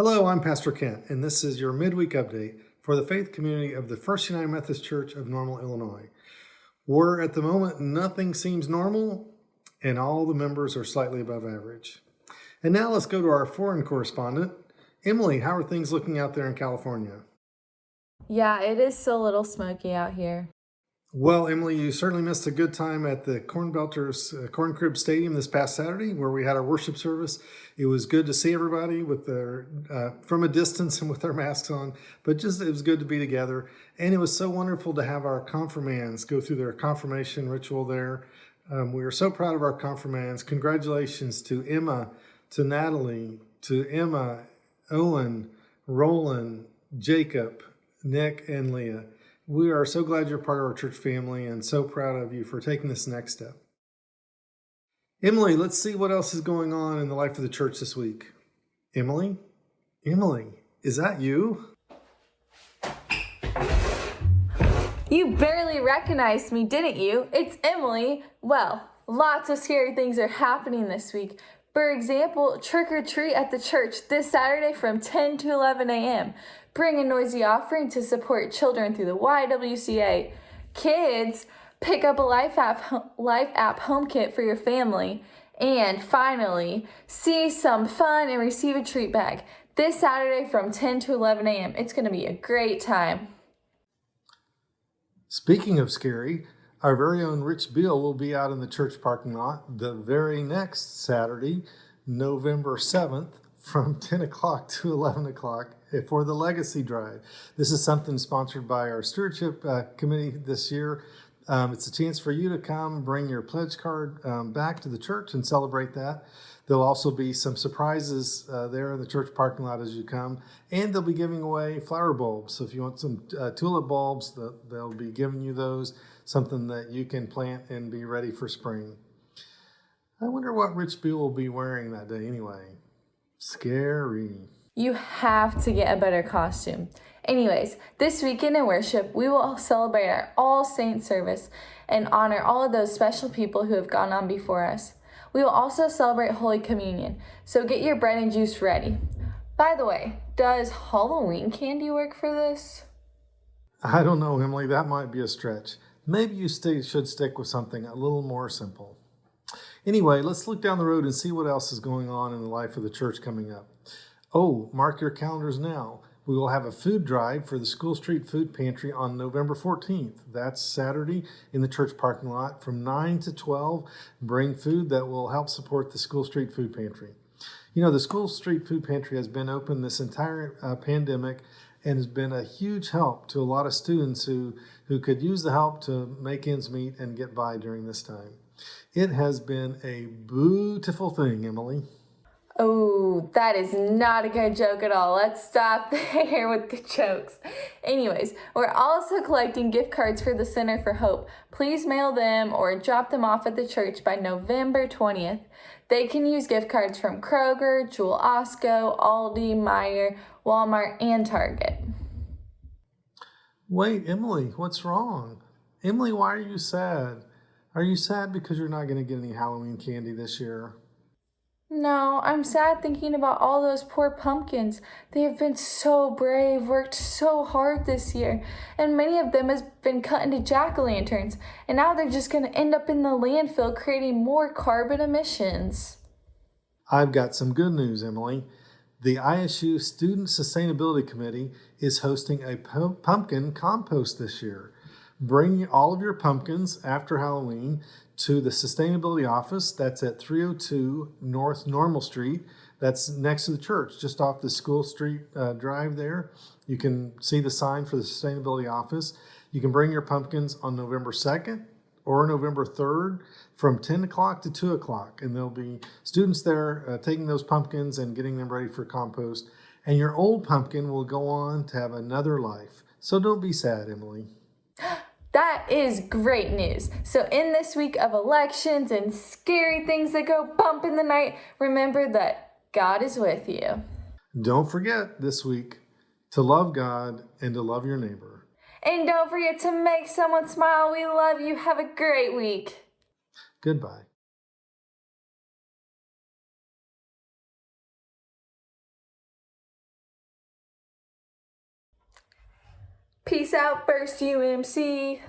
Hello, I'm Pastor Kent, and this is your midweek update for the faith community of the First United Methodist Church of Normal, Illinois, where at the moment nothing seems normal and all the members are slightly above average. And now let's go to our foreign correspondent. Emily, how are things looking out there in California? Yeah, it is still a little smoky out here. Well, Emily, you certainly missed a good time at the Corn Belters Corn Crib Stadium this past Saturday, where we had our worship service. It was good to see everybody with their from a distance and with their masks on, but just it was good to be together. And it was so wonderful to have our confirmands go through their confirmation ritual there. We are so proud of our confirmands. Congratulations to Emma, to Natalie, to Emma, Owen, Roland, Jacob, Nick, and Leah. We are so glad you're part of our church family and so proud of you for taking this next step. Emily, let's see what else is going on in the life of the church this week. Emily? Emily, is that you? You barely recognized me, didn't you? It's Emily. Well, lots of scary things are happening this week. For example, trick or treat at the church this Saturday from 10 to 11 a.m. Bring a noisy offering to support children through the YWCA. Kids, pick up a Life app home kit for your family. And finally, see some fun and receive a treat bag this Saturday from 10 to 11 a.m. It's going to be a great time. Speaking of scary, our very own Rich Beal will be out in the church parking lot the very next Saturday, November 7th, from 10 o'clock to 11 o'clock for the Legacy Drive. This is something sponsored by our stewardship committee this year. It's a chance for you to come, bring your pledge card back to the church and celebrate that. There'll also be some surprises there in the church parking lot as you come, and they'll be giving away flower bulbs. So if you want some tulip bulbs, they'll be giving you those, something that you can plant and be ready for spring. I wonder what Rich Beal will be wearing that day anyway. Scary. You have to get a better costume. Anyways, this weekend in worship, we will celebrate our All Saints service and honor all of those special people who have gone on before us. We will also celebrate Holy Communion, so get your bread and juice ready. By the way, does Halloween candy work for this? I don't know, Emily. That might be a stretch. Maybe you should stick with something a little more simple. Anyway, let's look down the road and see what else is going on in the life of the church coming up. Oh, mark your calendars now. We will have a food drive for the School Street Food Pantry on November 14th. That's Saturday in the church parking lot from 9 to 12. Bring food that will help support the School Street Food Pantry. You know, the School Street Food Pantry has been open this entire pandemic and has been a huge help to a lot of students who could use the help to make ends meet and get by during this time. It has been a beautiful thing, Emily. Oh, that is not a good joke at all. Let's stop there with the jokes. Anyways, we're also collecting gift cards for the Center for Hope. Please mail them or drop them off at the church by November 20th. They can use gift cards from Kroger, Jewel Osco, Aldi, Meijer, Walmart, and Target. Wait, Emily, what's wrong? Emily, why are you sad? Are you sad because you're not going to get any Halloween candy this year? No, I'm sad thinking about all those poor pumpkins. They have been so brave, worked so hard this year, and many of them have been cut into jack-o'-lanterns, and now they're just going to end up in the landfill creating more carbon emissions. I've got some good news, Emily. The ISU Student Sustainability Committee is hosting a pumpkin compost this year. Bring all of your pumpkins after Halloween to the Sustainability Office. That's at 302 North Normal Street. That's next to the church, just off the School Street Drive there. You can see the sign for the Sustainability Office. You can bring your pumpkins on November 2nd or November 3rd from 10 o'clock to 2 o'clock. And there'll be students there taking those pumpkins and getting them ready for compost. And your old pumpkin will go on to have another life. So don't be sad, Emily. That is great news. So in this week of elections and scary things that go bump in the night, remember that God is with you. Don't forget this week to love God and to love your neighbor. And don't forget to make someone smile. We love you. Have a great week. Goodbye. Peace out, First UMC.